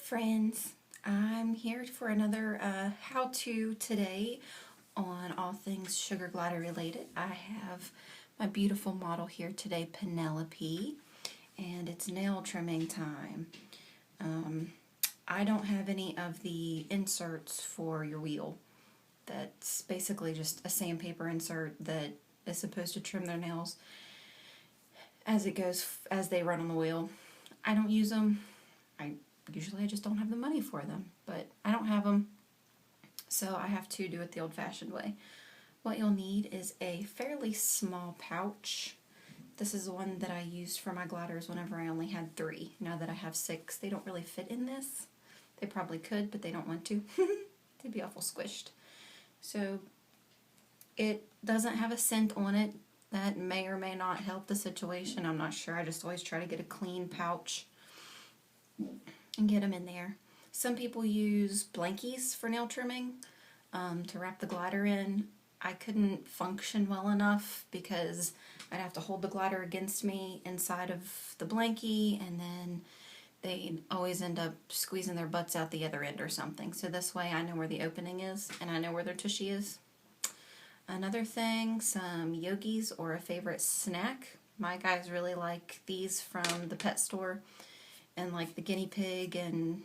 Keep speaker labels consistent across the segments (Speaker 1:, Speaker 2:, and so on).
Speaker 1: friends, I'm here for another how-to today on all things sugar glider related. I have my beautiful model here today, Penelope, and it's nail trimming time. I don't have any of the inserts for your wheel. That's basically just a sandpaper insert that is supposed to trim their nails as they run on the wheel. I don't use them. Usually I just don't have the money for them, but I don't have them, so I have to do it the old-fashioned way. What you'll need is a fairly small pouch. This is the one that I used for my gliders whenever I only had 3. Now that I have 6, they don't really fit in this. They probably could, but they don't want to. They'd be awful squished. So it doesn't have a scent on it. That may or may not help the situation. I'm not sure. I just always try to get a clean pouch and get them in there. Some people use blankies for nail trimming to wrap the glider in. I couldn't function well enough because I'd have to hold the glider against me inside of the blankie, and then they'd always end up squeezing their butts out the other end or something. So this way I know where the opening is and I know where their tushy is. Another thing, some Yogi's or a favorite snack. My guys really like these from the pet store, and like the guinea pig and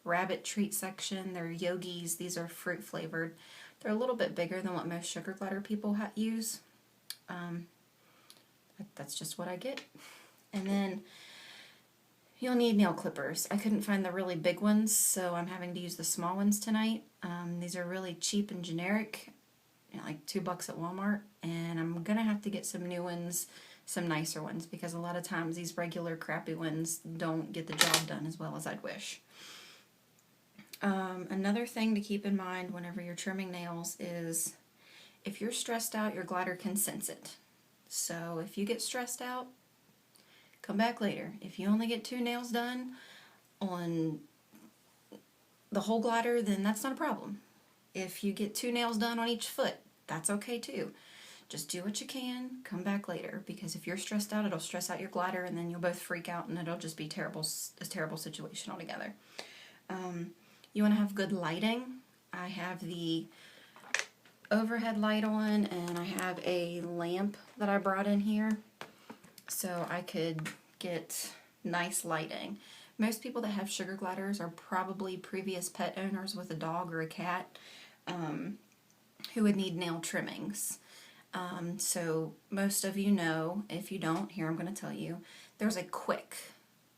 Speaker 1: rabbit treat section. They're Yogi's. These are fruit flavored. They're a little bit bigger than what most sugar glider people use. That's just what I get. And then you'll need nail clippers. I couldn't find the really big ones, so I'm having to use the small ones tonight. These are really cheap and generic, like $2 at Walmart, and I'm gonna have to get some new ones, some nicer ones, because a lot of times these regular crappy ones don't get the job done as well as I'd wish. Another thing to keep in mind whenever you're trimming nails is if you're stressed out, your glider can sense it. So if you get stressed out, come back later. If you only get 2 nails done on the whole glider, then that's not a problem. If you get 2 nails done on each foot, that's okay too. Just do what you can, come back later, because if you're stressed out, it'll stress out your glider, and then you'll both freak out, and it'll just be a terrible situation altogether. You want to have good lighting. I have the overhead light on, and I have a lamp that I brought in here so I could get nice lighting. Most people that have sugar gliders are probably previous pet owners with a dog or a cat who would need nail trimmings. So most of you know. If you don't, here I'm going to tell you. There's a quick,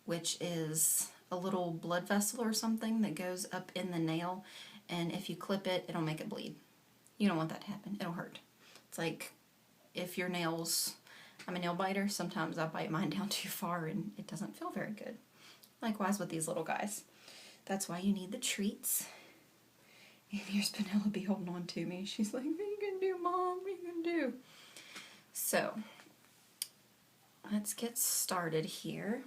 Speaker 1: which is a little blood vessel or something that goes up in the nail, and if you clip it, it'll make it bleed. You don't want that to happen. It'll hurt. It's like if your nails, I'm a nail biter, sometimes I bite mine down too far and it doesn't feel very good. Likewise with these little guys. That's why you need the treats. And here's Penelope holding on to me. She's like, what are you gonna do, Mom? What are you gonna do? So, let's get started here.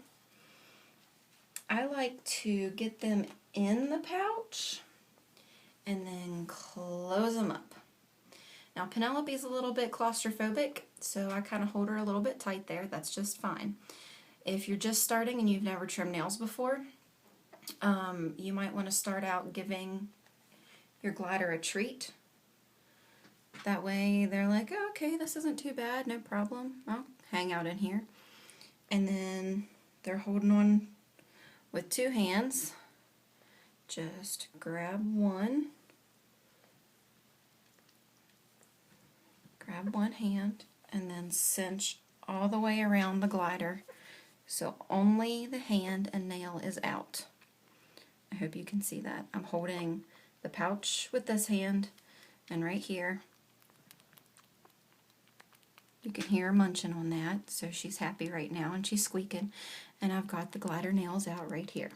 Speaker 1: I like to get them in the pouch and then close them up. Now Penelope's a little bit claustrophobic, so I kind of hold her a little bit tight there. That's just fine. If you're just starting and you've never trimmed nails before, you might want to start out giving your glider a treat. That way they're like, oh, okay, this isn't too bad, no problem. I'll hang out in here. And then they're holding on with 2 hands. Just grab one. Grab one hand and then cinch all the way around the glider so only the hand and nail is out. I hope you can see that. I'm holding the pouch with this hand, and right here you can hear her munching on that, so she's happy right now and she's squeaking, and I've got the glider nails out right here.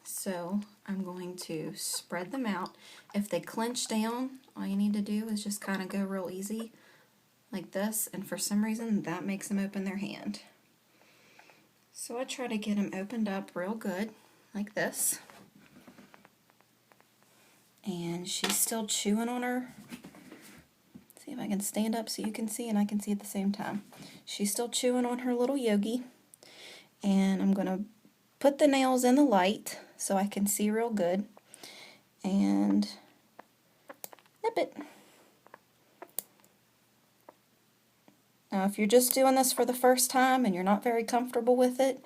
Speaker 1: So I'm going to spread them out. If they clench down, all you need to do is just kind of go real easy like this, and for some reason that makes them open their hand. So I try to get them opened up real good like this. And she's still chewing on her. See if I can stand up so you can see and I can see at the same time. She's still chewing on her little Yogi. And going to put the nails in the light so I can see real good and nip it. Now if you're just doing this for the first time and you're not very comfortable with it,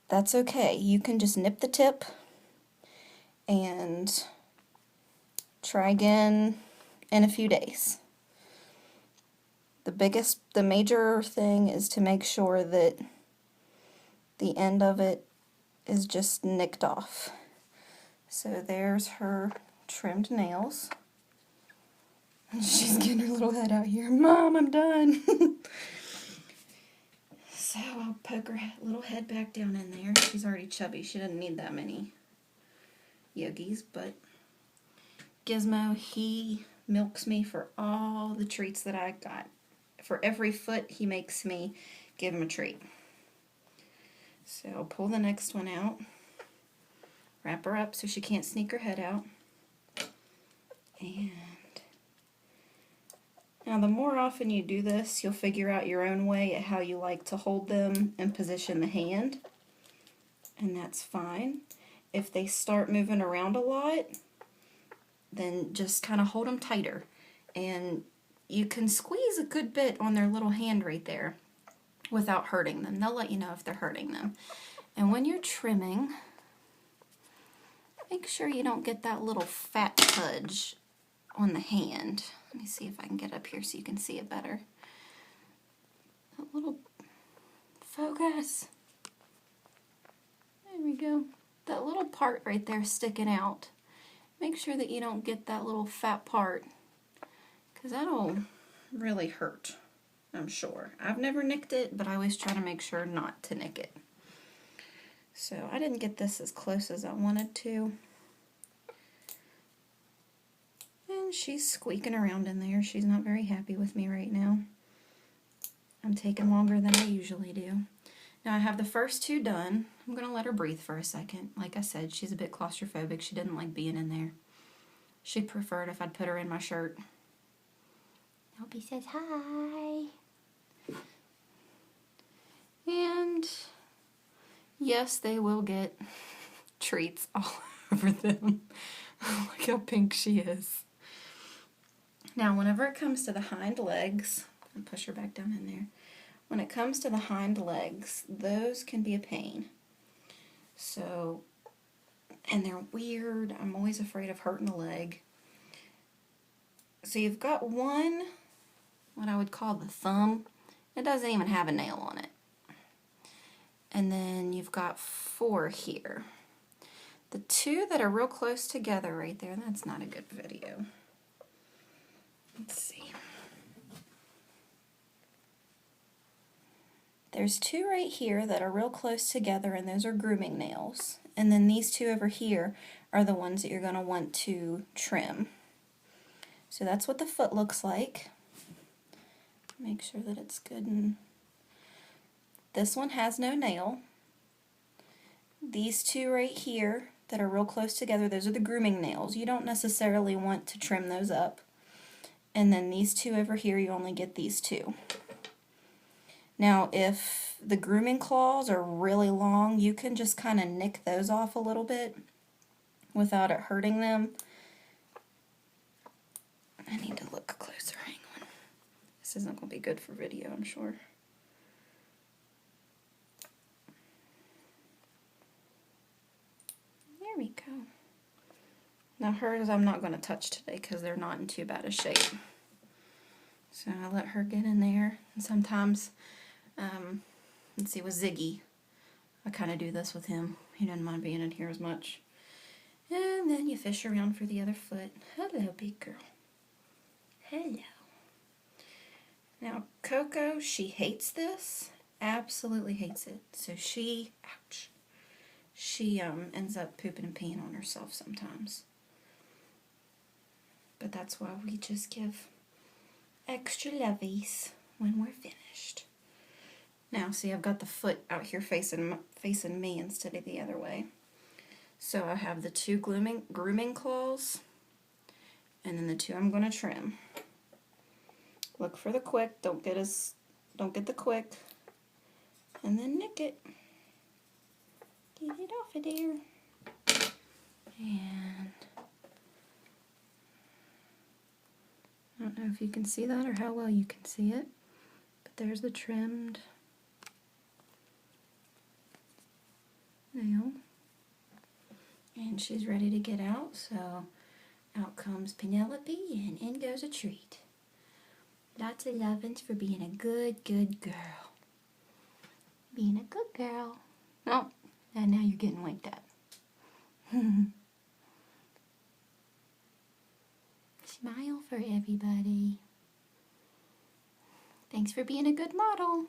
Speaker 1: that's okay. You can just nip the tip and try again in a few days. The major thing is to make sure that the end of it is just nicked off. So there's her trimmed nails. She's getting her little head out here. Mom, I'm done. So I'll poke her little head back down in there. She's already chubby. She doesn't need that many yogis, but Gizmo, he milks me for all the treats that I got. For every foot he makes me give him a treat. So I'll pull the next one out, wrap her up so she can't sneak her head out. And now the more often you do this, you'll figure out your own way at how you like to hold them and position the hand. And that's fine. If they start moving around a lot, then just kind of hold them tighter. And you can squeeze a good bit on their little hand right there without hurting them. They'll let you know if they're hurting them. And when you're trimming, make sure you don't get that little fat pudge on the hand. Let me see if I can get up here so you can see it better. That little focus. There we go. That little part right there sticking out. Make sure that you don't get that little fat part, because that'll really hurt, I'm sure. I've never nicked it, but I always try to make sure not to nick it. So I didn't get this as close as I wanted to. And she's squeaking around in there. She's not very happy with me right now. I'm taking longer than I usually do. Now I have the first two done. I'm going to let her breathe for a second. Like I said, she's a bit claustrophobic. She didn't like being in there. She'd prefer it if I'd put her in my shirt. Opie says hi. And yes, they will get treats all over them. Look how pink she is. Now, whenever it comes to the hind legs, I'll push her back down in there. When it comes to the hind legs, those can be a pain. So, and they're weird. I'm always afraid of hurting a leg. So you've got one, what I would call the thumb. It doesn't even have a nail on it. And then you've got 4 here. The 2 that are real close together right there, that's not a good video. Let's see. There's 2 right here that are real close together, and those are grooming nails. And then these 2 over here are the ones that you're going to want to trim. So that's what the foot looks like. Make sure that it's good. And this one has no nail. These 2 right here that are real close together, those are the grooming nails. You don't necessarily want to trim those up. And then these 2 over here, you only get these 2. Now, if the grooming claws are really long, you can just kind of nick those off a little bit without it hurting them. I need to look closer. Hang on. This isn't going to be good for video, I'm sure. There we go. Now hers I'm not going to touch today because they're not in too bad a shape. So I let her get in there. And sometimes, let's see, with Ziggy, I kind of do this with him. He doesn't mind being in here as much. And then you fish around for the other foot. Hello, big girl. Hello. Now, Coco, she hates this. Absolutely hates it. So she, ouch, she ends up pooping and peeing on herself sometimes. But that's why we just give extra lovies when we're finished. Now, see, I've got the foot out here facing me instead of the other way. So I have the 2 grooming claws, and then the 2 I'm going to trim. Look for the quick. Don't get the quick, and then nick it. off of there. And I don't know if you can see that or how well you can see it, but there's the trimmed nail. And she's ready to get out, so out comes Penelope and in goes a treat. Lots of lovin's for being a good girl. Being a good girl. Oh, and now you're getting winked at. Smile for everybody. Thanks for being a good model.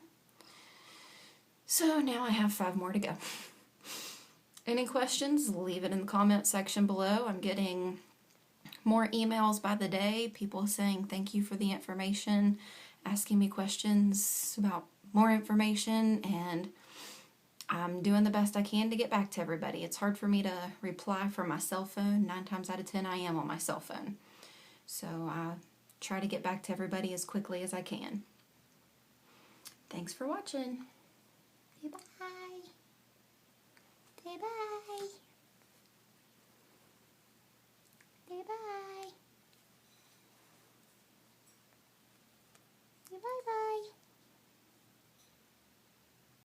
Speaker 1: So now I have 5 more to go. Any questions, leave it in the comment section below. I'm getting more emails by the day, people saying thank you for the information, asking me questions about more information, and I'm doing the best I can to get back to everybody. It's hard for me to reply from my cell phone. 9 times out of 10 I am on my cell phone. So I try to get back to everybody as quickly as I can. Thanks for watching. Say bye. Say bye.